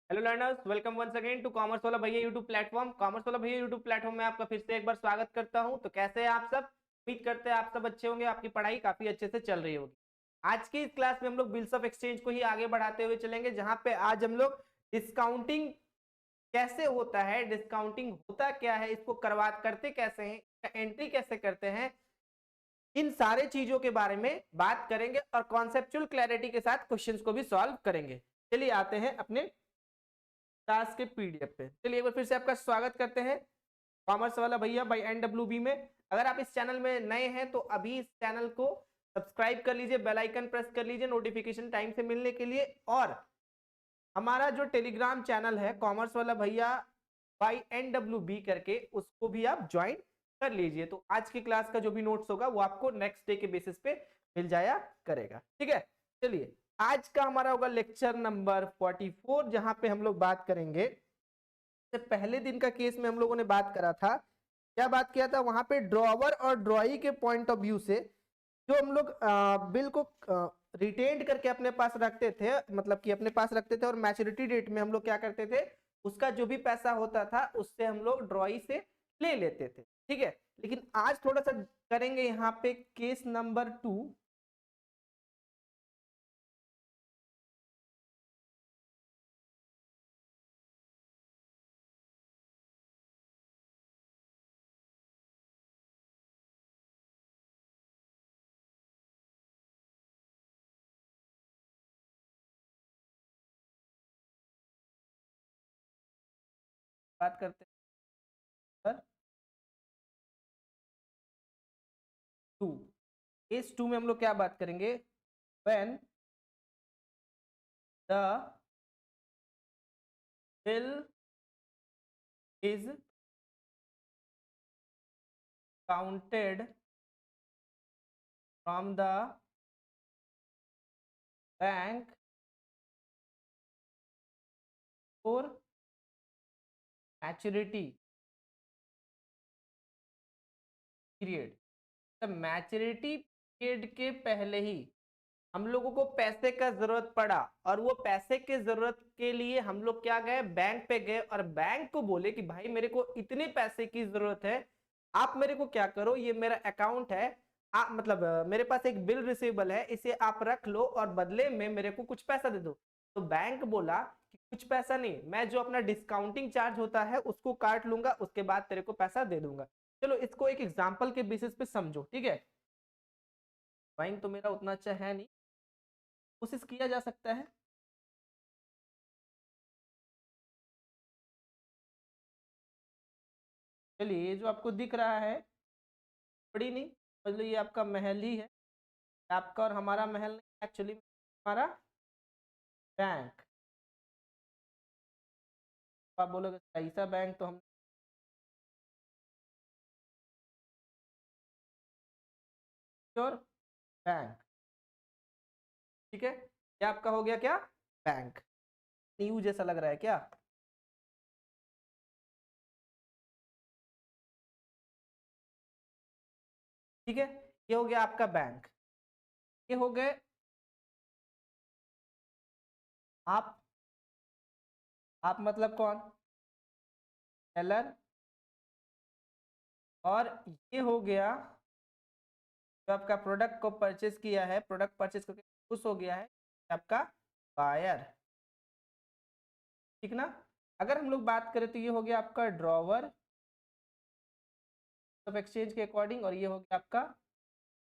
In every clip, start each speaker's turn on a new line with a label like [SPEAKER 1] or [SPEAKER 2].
[SPEAKER 1] Hello learners, welcome once again to commerce वाला भैया YouTube platform. Commerce वाला भैया यूट्यूब प्लेटफॉर्म में आपका फिर से एक बार स्वागत करता हूं। तो कैसे हैं आप सब? उम्मीद करते हैं आप सब अच्छे होंगे, आपकी पढ़ाई काफी अच्छे से चल रही होगी। आज की इस क्लास में हम लोग बिल्स ऑफ एक्सचेंज को ही आगे बढ़ाते हुए चलेंगे, जहां पे आज हम लोग डिस्काउंटिंग कैसे होता है, डिस्काउंटिंग होता क्या है, इसको करवा करते कैसे हैं, एंट्री कैसे करते हैं, इन सारे चीजों के बारे में बात करेंगे और कॉन्सेप्चुअल क्लैरिटी के साथ क्वेश्चंस को भी सॉल्व करेंगे। चलिए आते हैं अपने क्लास के पीडीएफ पे। चलिए एक बार फिर से आपका स्वागत करते हैं कॉमर्स वाला भैया बाई एनडब्ल्यूबी में। अगर आप इस चैनल में नए हैं तो अभी इस चैनल को सब्सक्राइब कर लीजिए, बेल आइकन प्रेस कर लीजिए नोटिफिकेशन टाइम से मिलने के लिए। और हमारा जो टेलीग्राम चैनल है कॉमर्स वाला भैया बाई एनडब्ल्यूबी करके, उसको भी आप ज्वाइन कर लीजिए। तो आज की क्लास का जो भी नोट्स होगा वो आपको नेक्स्ट डे के बेसिस पे मिल जाया करेगा। ठीक है, चलिए आज का हमारा होगा लेक्चर नंबर 44, जहां पे हम लोग बात करेंगे। पहले दिन का केस में हम लोगों ने बात करा था, क्या बात किया था वहां पे, ड्रॉवर और ड्रॉई के पॉइंट ऑफ व्यू से जो हम लोग बिल को रिटेन्ड करके अपने पास रखते थे, मतलब कि अपने पास रखते थे, और मैच्योरिटी डेट में हम लोग क्या करते थे, उसका जो भी पैसा होता था उससे हम लोग ड्रॉई से ले लेते थे। ठीक है, लेकिन आज थोड़ा सा करेंगे यहाँ पे केस नंबर 2। बात करते हैं 2। केस 2 में हम लोग क्या बात करेंगे, when the bill is counted from the bank for maturity period। तो मैच्योरिटी पीरियड के पहले ही हम लोगों को पैसे का जरूरत पड़ा, और वो पैसे के जरूरत के लिए हम लोग क्या गए, बैंक पे गए, और बैंक को बोले कि भाई मेरे को इतने पैसे की जरूरत है, आप मेरे को क्या करो, ये मेरा अकाउंट है, आप मतलब मेरे पास एक बिल रिसीवेबल है, इसे आप रख लो और बदले में मेरे को कुछ पैसा दे दो। तो बैंक बोला कि कुछ पैसा नहीं, मैं जो अपना डिस्काउंटिंग चार्ज होता है उसको काट लूंगा, उसके बाद तेरे को पैसा दे दूंगा। चलो इसको एक एग्जाम्पल के बेसिस पे समझो। ठीक है, ड्राइंग तो मेरा उतना अच्छा है नहीं, कोशिश किया जा सकता है। चलिए ये जो आपको दिख रहा है, बड़ी नहीं, मतलब ये आपका महल ही है। आपका और हमारा महल नहीं, एक्चुअली हमारा बैंक। आप बोलोगे कैसा बैंक, तो हम श्योर बैंक। ठीक है, ये आपका हो गया क्या, बैंक। न्यू जैसा लग रहा है क्या? ठीक है, ये हो गया आपका बैंक। ये हो गए आप। आप मतलब कौन, सेलर। और ये हो गया जो आपका प्रोडक्ट को परचेज किया है, प्रोडक्ट परचेज करके खुश हो गया है, आपका बायर। ठीक ना? अगर हम लोग बात करें तो ये हो गया आपका ड्रॉवर ऑफ एक्सचेंज के अकॉर्डिंग, और ये हो गया आपका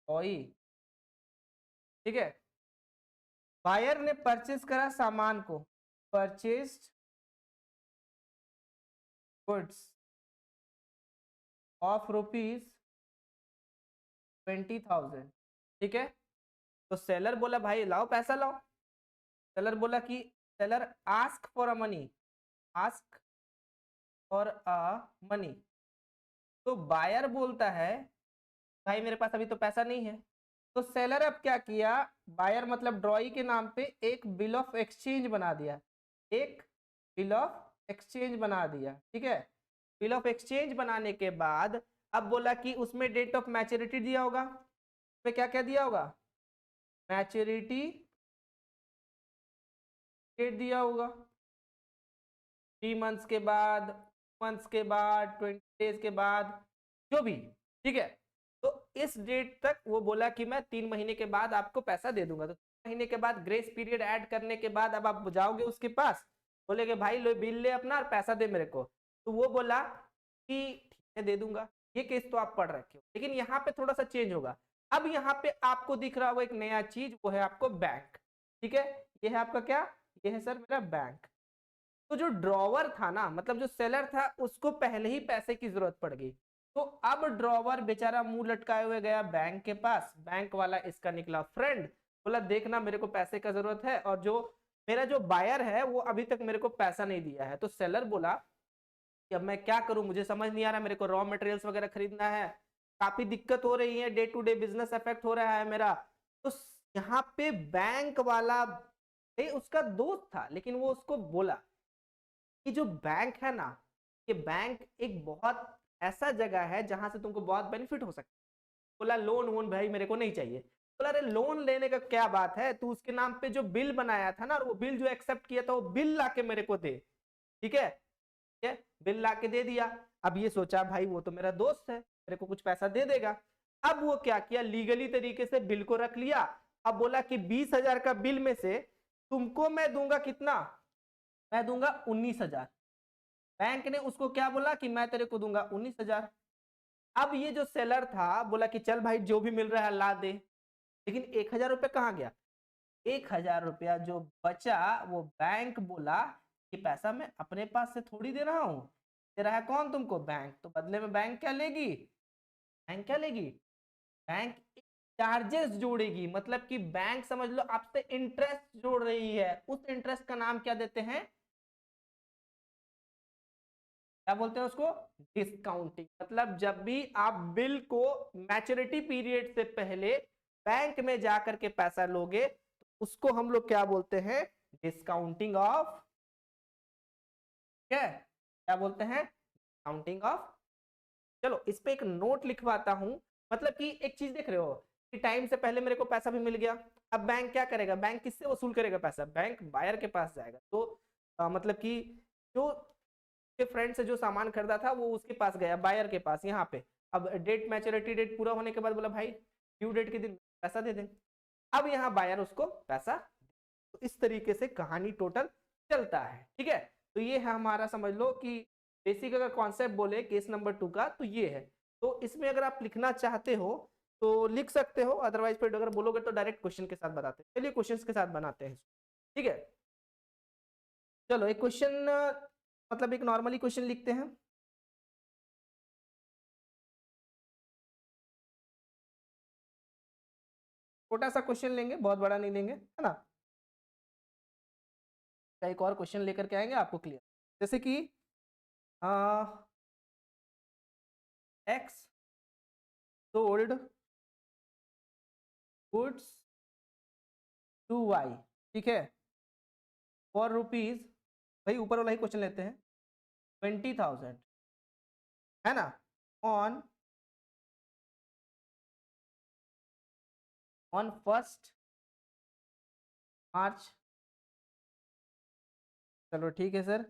[SPEAKER 1] ओई। ठीक है, बायर ने परचेज करा सामान को, परचेस्ड गुड्स ऑफ ₹20,000। ठीक है, तो सेलर बोला भाई लाओ पैसा लाओ। सेलर बोला कि seller ask for a money, ask for a money. तो बायर बोलता है भाई मेरे पास अभी तो पैसा नहीं है। तो सेलर अब क्या किया, बायर मतलब ड्रॉई के नाम पे एक बिल ऑफ एक्सचेंज बना दिया, एक बिल ऑफ एक्सचेंज बना दिया। ठीक है, बिल ऑफ एक्सचेंज बनाने के बाद अब बोला कि उसमें डेट ऑफ मैच्योरिटी दिया होगा, उसमें क्या क्या दिया होगा, मैच्योरिटी डेट दिया होगा। 3 मंथ्स के बाद, 2 मंथ्स के बाद, 20 डेज के बाद, जो भी, ठीक है। तो इस डेट तक वो बोला कि मैं 3 महीने के बाद आपको पैसा दे दूंगा। तो 3 महीने के बाद ग्रेस पीरियड ऐड करने के बाद अब आप जाओगे उसके पास, बोलेगे भाई लो बिल ले अपना और पैसा दे मेरे को। तो वो बोला कि ठीक है दे दूंगा। ये केस तो आप पढ़ रखे हो, लेकिन यहाँ पे थोड़ा सा चेंज होगा। अब यहाँ पे आपको दिख रहा होगा एक नया चीज, वो है आपको बैंक। ठीक है, ये है आपका क्या, ये है सर मेरा बैंक। तो जो ड्रॉवर था ना, मतलब जो सेलर था, उसको पहले ही पैसे की जरूरत पड़ गई। तो अब ड्रॉवर बेचारा मुंह लटकाए हुए गया बैंक के पास। बैंक वाला इसका निकला फ्रेंड, बोला देखना मेरे को पैसे का जरूरत है, और जो मेरा जो बायर है वो अभी तक मेरे को पैसा नहीं दिया है। तो सेलर बोला कि अब मैं क्या करूं, मुझे समझ नहीं आ रहा, मेरे को रॉ मटेरियल्स वगैरह खरीदना है, काफी दिक्कत हो रही है, day to day business affect हो रहा है मेरा। तो यहाँ पे बैंक वाला उसका दोस्त था, लेकिन वो उसको बोला कि जो बैंक है ना, ये बैंक एक बहुत ऐसा जगह है जहां से तुमको बहुत बेनिफिट हो सकता है। बोला लोन वोन भाई मेरे को नहीं चाहिए। बोला अरे लोन लेने का क्या बात है, तू उसके नाम पे जो बिल बनाया था ना, और वो बिल जो एक्सेप्ट किया था, वो बिल ला के मेरे को दे। ठीक है, ठीक है, बिल ला के दे दिया। अब ये सोचा भाई वो तो मेरा दोस्त है, मेरे को कुछ पैसा दे देगा। अब वो क्या किया, लीगली तरीके से बिल को रख लिया। अब बोला कि 20,000 का बिल में से तुमको मैं दूंगा कितना, मैं दूंगा 19,000। बैंक ने उसको क्या बोला कि मैं तेरे को दूंगा 19,000। अब ये जो सेलर था बोला कि चल भाई जो भी मिल रहा है ला दे। लेकिन 1,000 रुपया कहाँ गया, 1,000 रुपया जो बचा वो बैंक बोला कि पैसा मैं अपने पास से थोड़ी दे रहा हूं, दे रहा है कौन तुमको, बैंक। तो बदले में बैंक क्या लेगी, बैंक क्या लेगी, बैंक चार्जेस जोड़ेगी। मतलब कि बैंक समझ लो आपसे इंटरेस्ट जोड़ रही है। उस इंटरेस्ट का नाम क्या देते हैं, क्या बोलते हैं उसको, डिस्काउंटिंग। मतलब जब भी आप बिल को मैच्योरिटी पीरियड से पहले बैंक में जाकर के पैसा लोगे, तो उसको हम लोग क्या बोलते हैं, डिस्काउंटिंग ऑफ, क्या क्या बोलते हैं, डिस्काउंटिंग ऑफ। चलो इस पे एक नोट लिखवाता हूं। मतलब कि एक चीज देख रहे हो कि टाइम से पहले मेरे को पैसा भी मिल गया। अब बैंक क्या करेगा, बैंक किससे वसूल करेगा पैसा, बैंक बायर के पास जाएगा। तो मतलब कि जो के फ्रेंड से जो सामान खरीदा था वो उसके पास गया, बायर के पास, यहाँ पे। अब डेट मैच्योरिटी डेट पूरा होने के बाद बोला भाई ड्यू डेट के दिन पैसा दे दें। अब यहाँ बायर उसको पैसा। तो इस तरीके से कहानी टोटल चलता है। ठीक है, तो ये है हमारा, समझ लो कि बेसिक अगर कॉन्सेप्ट बोले केस नंबर 2 का तो ये है। तो इसमें अगर आप लिखना चाहते हो तो लिख सकते हो, अदरवाइज फिर अगर बोलोगे तो डायरेक्ट क्वेश्चन के साथ बताते हैं। चलिए क्वेश्चन के साथ बनाते हैं। ठीक है, चलो एक क्वेश्चन, मतलब एक नॉर्मली क्वेश्चन लिखते हैं। छोटा सा क्वेश्चन लेंगे, बहुत बड़ा नहीं लेंगे, है ना। एक और क्वेश्चन लेकर के आएंगे आपको क्लियर। जैसे कि X sold goods to Y, ठीक है, फॉर रुपीज, भाई ऊपर वाला ही क्वेश्चन लेते हैं, 20,000, है ना, ऑन 1 मार्च। चलो ठीक है सर,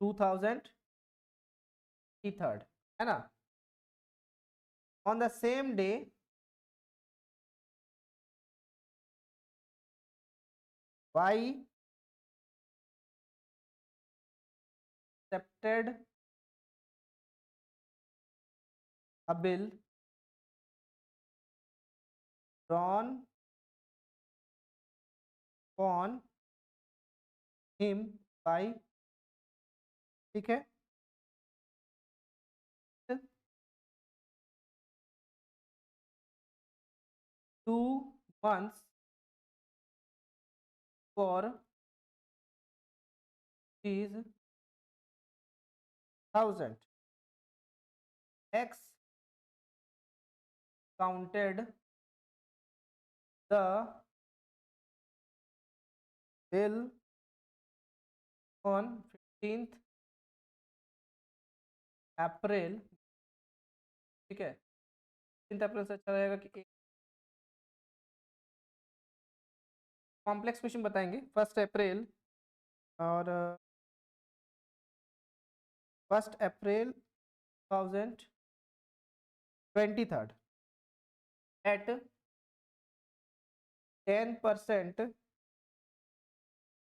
[SPEAKER 1] 2023, है ना। On the same day Y accepted a bill drawn on him by, ठीक है, 2 months for these 1,000, x counted the bill on 15th अप्रैल, ठीक है, 15 अप्रैल से अच्छा रहेगा कि कॉम्प्लेक्स क्वेश्चन बताएंगे, 1 अप्रैल और 1 अप्रैल 2023 at 10%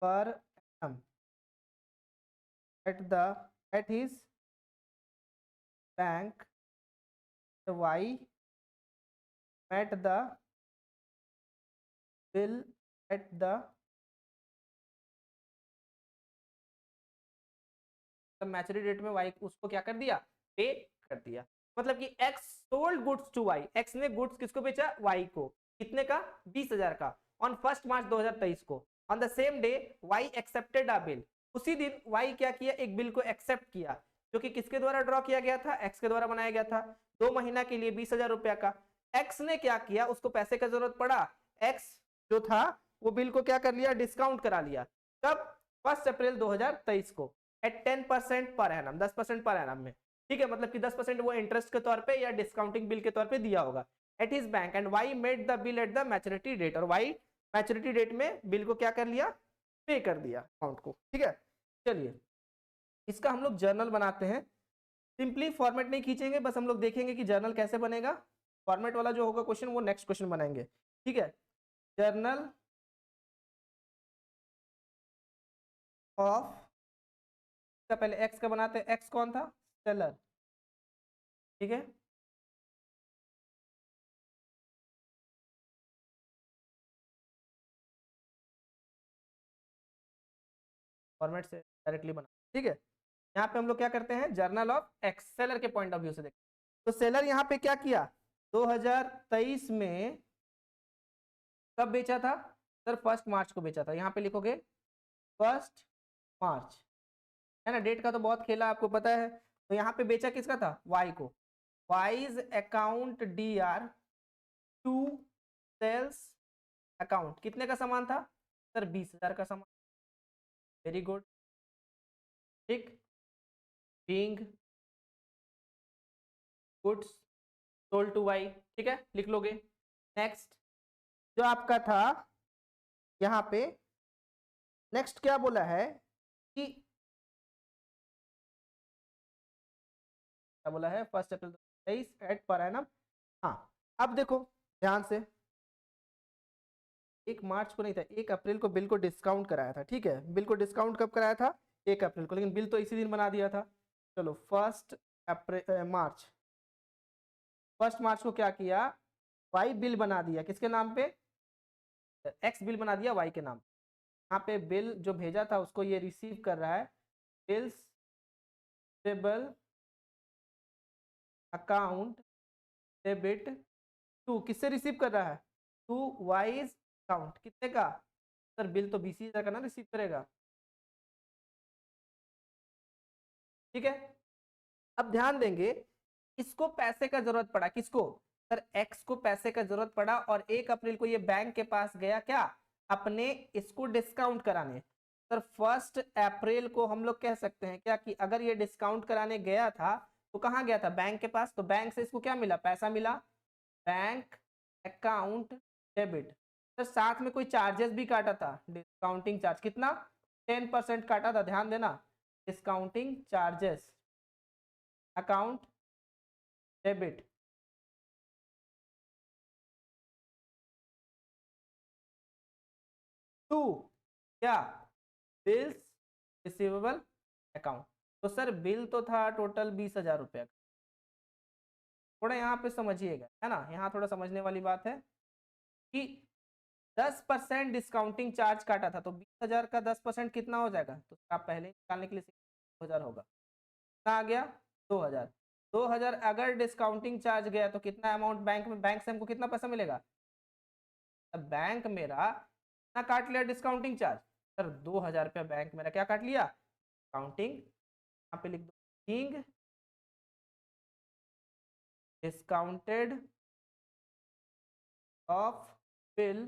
[SPEAKER 1] per annum at his bank. Y met the bill at the maturity date में वाई उसको क्या कर दिया, पे कर दिया। मतलब कि X sold goods to Y, X ने गुड्स किसको बेचा, वाई को, कितने का, 20,000 का, ऑन 1 मार्च 2023 को। On the same day Y accepted a bill, उसी दिन वाई क्या किया, एक बिल को एक्सेप्ट किया, जो कि किसके द्वारा ड्रॉ किया गया था, एक्स के द्वारा बनाया गया था, 2 महीना के लिए 20,000 रुपया का। एक्स ने क्या किया, उसको पैसे का जरूरत पड़ा, एक्स जो था वो बिल को क्या कर लिया, डिस्काउंट करा लिया। कब, 1 अप्रैल 2023 को eight 10% per annum, 10% per annum में, ठीक है, मतलब कि 10% वो इंटरेस्ट के तौर पे या डिस्काउंटिंग बिल के तौर पे दिया होगा at his bank, and Y made the bill at the maturity date, और वाई मैच्योरिटी डेट में बिल को क्या कर लिया, पे कर दिया अमाउंट को, ठीक है। चलिए इसका हम लोग जर्नल बनाते हैं, सिंपली फॉर्मेट नहीं खींचेंगे, बस हम लोग देखेंगे कि जर्नल कैसे बनेगा। फॉर्मेट वाला जो होगा क्वेश्चन वो नेक्स्ट क्वेश्चन बनाएंगे, ठीक है। जर्नल ऑफ, पहले एक्स का बनाते हैं, एक्स कौन था, सेलर, ठीक है। फॉर्मेट से डायरेक्टली बना, ठीक है। यहाँ पे हम लोग क्या करते हैं, जर्नल ऑफ एक्स, सेलर के पॉइंट ऑफ व्यू से देखते हैं। तो सेलर यहाँ पे क्या किया, 2023 में कब बेचा था सर, 1 मार्च को बेचा था, यहाँ पे लिखोगे 1 मार्च, है ना, डेट का तो बहुत खेला आपको पता है। तो यहाँ पे बेचा किसका था, वाई को, Y's account D R to sales account, कितने का सामान था सर, 20,000 का सामान, वेरी गुड, ठीक, being goods sold to Y, ठीक है, लिख लोगे। नेक्स्ट जो आपका था यहाँ पे, नेक्स्ट क्या बोला है कि, क्या बोला है, 1 अप्रैल 2023 एट पर एनम। हाँ अब देखो ध्यान से, 1 मार्च को नहीं था, 1 अप्रैल को बिल को डिस्काउंट कराया था, ठीक है, बिल को डिस्काउंट कब कराया था, 1 अप्रैल को, लेकिन बिल तो इसी दिन बना दिया था। चलो 1 अप्रैल मार्च, 1 मार्च को क्या किया, वाई बिल बना दिया, किसके नाम पे, एक्स बिल बना दिया वाई के नाम। यहाँ पे बिल जो भेजा था उसको ये रिसीव कर रहा है, bills payable account debit to, किससे रिसीव कर रहा है, टू वाइज अकाउंट, कितने का सर, बिल तो 20,000 का ना रिसीव करेगा, ठीक है। अब ध्यान देंगे, इसको पैसे का जरूरत पड़ा, किसको सर, एक्स को पैसे का जरूरत पड़ा, और 1 अप्रैल को ये बैंक के पास गया, क्या, अपने इसको डिस्काउंट कराने। सर 1 अप्रैल को हम लोग कह सकते हैं क्या कि अगर ये डिस्काउंट कराने गया था तो कहाँ गया था, बैंक के पास, तो बैंक से इसको क्या मिला, पैसा मिला, बैंक अकाउंट डेबिट। सर साथ में कोई चार्जेस भी काटा था, डिस्काउंटिंग चार्ज, कितना, 10% काटा था, ध्यान देना, discounting charges, account debit, to क्या, बिल्स रिसीवेबल अकाउंट। तो सर बिल तो था टोटल 20,000 रुपया का, थोड़ा यहाँ पे समझिएगा, है ना, यहाँ थोड़ा समझने वाली बात है कि 10% डिस्काउंटिंग चार्ज काटा था, तो 20,000 का 10% कितना हो जाएगा, तो आप पहले निकालने के लिए 2,000 होगा, कितना आ गया, 2,000, 2,000 अगर डिस्काउंटिंग चार्ज गया तो कितना अमाउंट बैंक में, बैंक से हमको कितना पैसा मिलेगा, बैंक मेरा कितना काट लिया डिस्काउंटिंग चार्ज, सर 2,000 रुपया बैंक मेरा क्या काट लिया, काउंटिंग, यहाँ पे लिख दो discounted of bill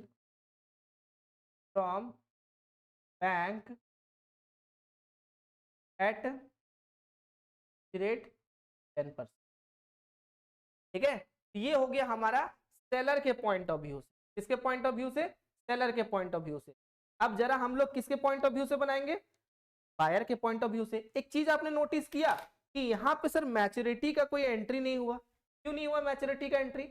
[SPEAKER 1] from bank at rate 10%, ठीक है। ये हो गया हमारा सेलर के पॉइंट ऑफ व्यू से, किसके पॉइंट ऑफ व्यू से, सेलर के पॉइंट ऑफ व्यू से। अब जरा हम लोग किसके पॉइंट ऑफ व्यू से बनाएंगे, बायर के पॉइंट ऑफ व्यू से। एक चीज आपने नोटिस किया कि यहाँ पे सर मैच्योरिटी का कोई एंट्री नहीं हुआ। क्यों नहीं हुआ मैच्योरिटी का एंट्री?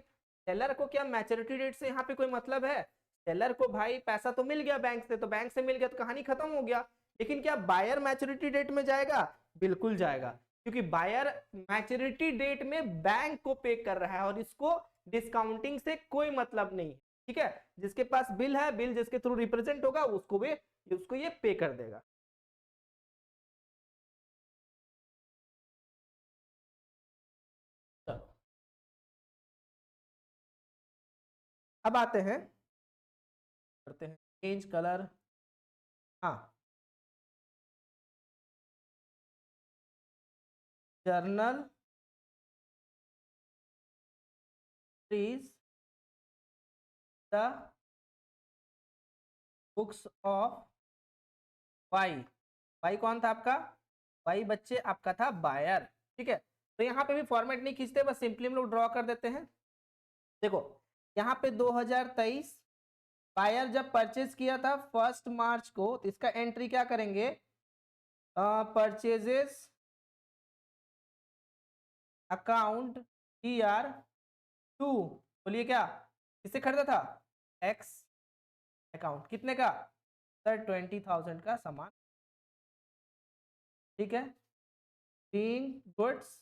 [SPEAKER 1] सेलर को क्या मैच्योरिटी डेट से यहाँ पे कोई मतलब है? सेलर को भाई पैसा तो मिल गया बैंक से, तो बैंक से मिल गया तो कहानी खत्म हो गया। लेकिन क्या बायर मैच्योरिटी डेट में जाएगा? बिल्कुल जाएगा, क्योंकि बायर मैच्योरिटी डेट में बैंक को पे कर रहा है और इसको डिस्काउंटिंग से कोई मतलब नहीं। ठीक है, जिसके पास बिल है, बिल जिसके थ्रू रिप्रेजेंट होगा उसको ये पे कर देगा। अब आते हैं, करते हैं चेंज कलर। हाँ, journalise the books of Y. Y कौन था आपका? वाई बच्चे आपका था बायर। ठीक है, तो यहाँ पे भी फॉर्मेट नहीं खींचते, बस सिंपली हम लोग ड्रॉ कर देते हैं। देखो यहाँ पे 2023 बायर जब परचेज किया था 1 मार्च को, तो इसका एंट्री क्या करेंगे? Purchases account TR2। बोलिए क्या किससे खरीदा था? X account. कितने का? सर 20,000 का सामान। ठीक है, बीइंग गुड्स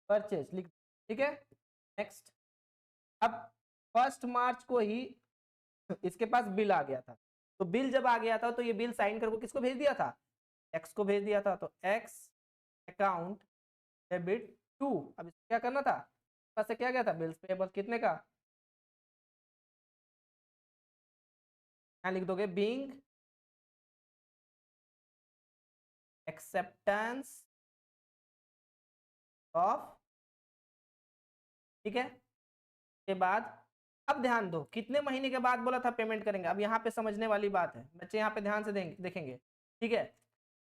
[SPEAKER 1] परचेज लिख। ठीक है, नेक्स्ट। अब 1 मार्च को ही इसके पास बिल आ गया था, तो बिल जब आ गया था तो ये बिल साइन करके किसको भेज दिया था? एक्स को भेज दिया था। तो एक्स अकाउंट डेबिट 2। अब इसको क्या करना था? पास से क्या गया था? Bills payable. कितने का? यहाँ लिख दोगे बीइंग एक्सेप्टेंस ऑफ। ठीक है, के बाद अब ध्यान दो, कितने महीने के बाद बोला था पेमेंट करेंगे? अब यहाँ पे समझने वाली बात है बच्चे, यहाँ पे ध्यान से देखेंगे। ठीक है,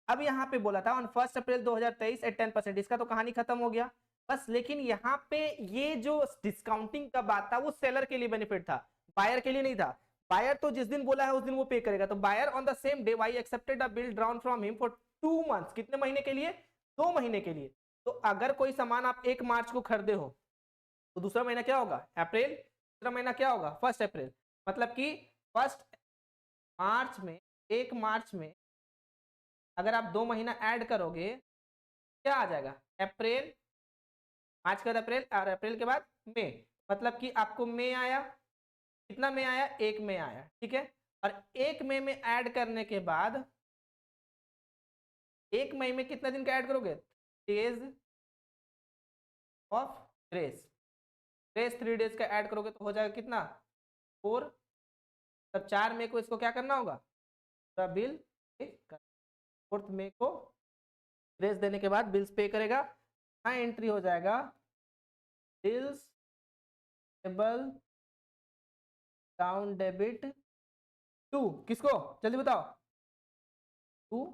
[SPEAKER 1] अब यहाँ पे बोला था ऑन 1 अप्रैल 2023 एट 10%। इसका तो कहानी खत्म हो गया बस। लेकिन यहाँ पे ये जो डिस्काउंटिंग का बात था वो सेलर के लिए बेनिफिट था, बायर के लिए नहीं था। बायर तो जिस दिन बोला है उस दिन वो पे करेगा। तो buyer on the same day Y accepted a bill drawn from him for 2 months. कितने महीने के लिए? 2 महीने के लिए। तो अगर कोई सामान आप 1 मार्च को खरीदे हो तो दूसरा महीना क्या होगा? अप्रैल। तीसरा महीना क्या होगा? 1 अप्रैल। मतलब कि 1 मार्च में, 1 मार्च में अगर आप 2 महीना ऐड करोगे क्या आ जाएगा? अप्रैल। मार्च के बाद अप्रैल और अप्रैल के बाद मई। मतलब कि आपको मई आया। कितना मई आया? 1 मई आया। ठीक है, और 1 मई में ऐड करने के बाद 1 मई में कितना दिन का ऐड करोगे? Days of grace. Grace 3 days का ऐड करोगे तो हो जाएगा कितना? 4। तब 4 मई को इसको क्या करना होगा? बिल पे कर। 4 मई को ग्रेस देने के बाद बिल्स पे करेगा। यहाँ एंट्री हो जाएगा बिल्स पेबल डाउन डेबिट 2। किसको? जल्दी बताओ। 2।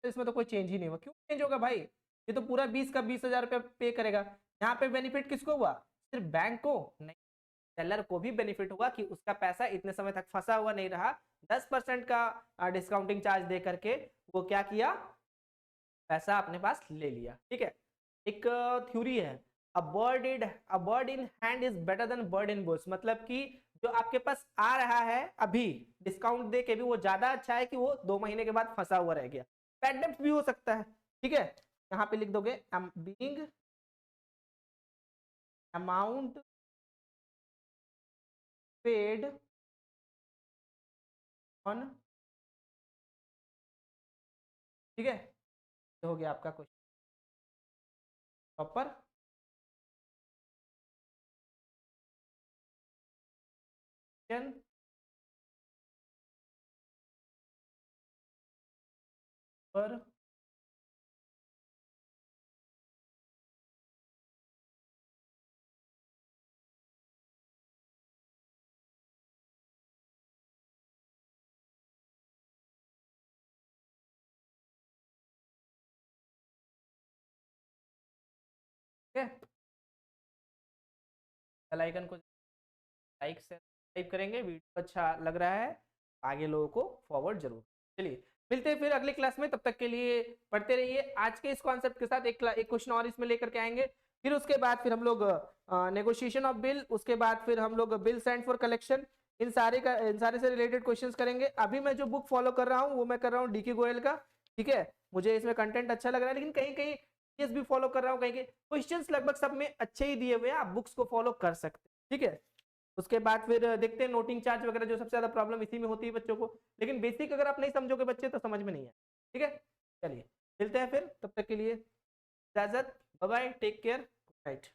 [SPEAKER 1] इसमें तो कोई चेंज ही नहीं हुआ। क्यों चेंज होगा भाई? ये तो पूरा 20 का 20,000 रुपया पे करेगा। यहाँ पे बेनिफिट किसको हुआ? सिर्फ बैंक को नहीं, सेलर को भी बेनिफिट होगा कि उसका पैसा इतने समय तक फंसा हुआ नहीं रहा। 10% का डिस्काउंटिंग चार्ज दे करके वो क्या किया? पैसा अपने पास ले लिया। ठीक है, एक थ्योरी है, a bird in hand is better than bird in Bush. मतलब कि जो आपके पास आ रहा है अभी डिस्काउंट दे के भी वो ज्यादा अच्छा है कि वो 2 महीने के बाद फंसा हुआ रह गया। बैड डेब्ट भी हो सकता है। ठीक है, यहाँ पे लिख दोगे बीइंग अमाउंट पेड ऑन। ठीक है, तो हो गया आपका क्वेश्चन प्रॉपर। पर ठीक है, बेल आइकन को लाइक से सब्सक्राइब करेंगे। वीडियो अच्छा लग रहा है आगे लोगों को फॉरवर्ड जरूर। चलिए मिलते हैं फिर अगली क्लास में, तब तक के लिए पढ़ते रहिए। आज के इस कॉन्सेप्ट के साथ एक क्वेश्चन और इसमें लेकर के आएंगे, फिर उसके बाद फिर हम लोग नेगोशिएशन ऑफ बिल, उसके बाद फिर हम लोग बिल सेंड फॉर कलेक्शन, इन सारे से रिलेटेड क्वेश्चंस करेंगे। अभी मैं जो बुक फॉलो कर रहा हूँ वो मैं कर रहा हूँ डीके गोयल का, ठीक है। मुझे इसमें कंटेंट अच्छा लग रहा है, लेकिन कहीं कहीं भी फॉलो कर रहा हूँ, कहीं कहीं क्वेश्चंस लगभग सब में अच्छे ही दिए हुए हैं, आप बुक्स को फॉलो कर सकते हैं, ठीक है। उसके बाद फिर देखते हैं नोटिंग चार्ज वगैरह, जो सबसे ज्यादा प्रॉब्लम इसी में होती है बच्चों को, लेकिन बेसिक अगर आप नहीं समझोगे बच्चे तो समझ में नहीं है, ठीक है। चलिए मिलते हैं फिर, तब तक के लिए इजाजत, bye bye, take care, good night.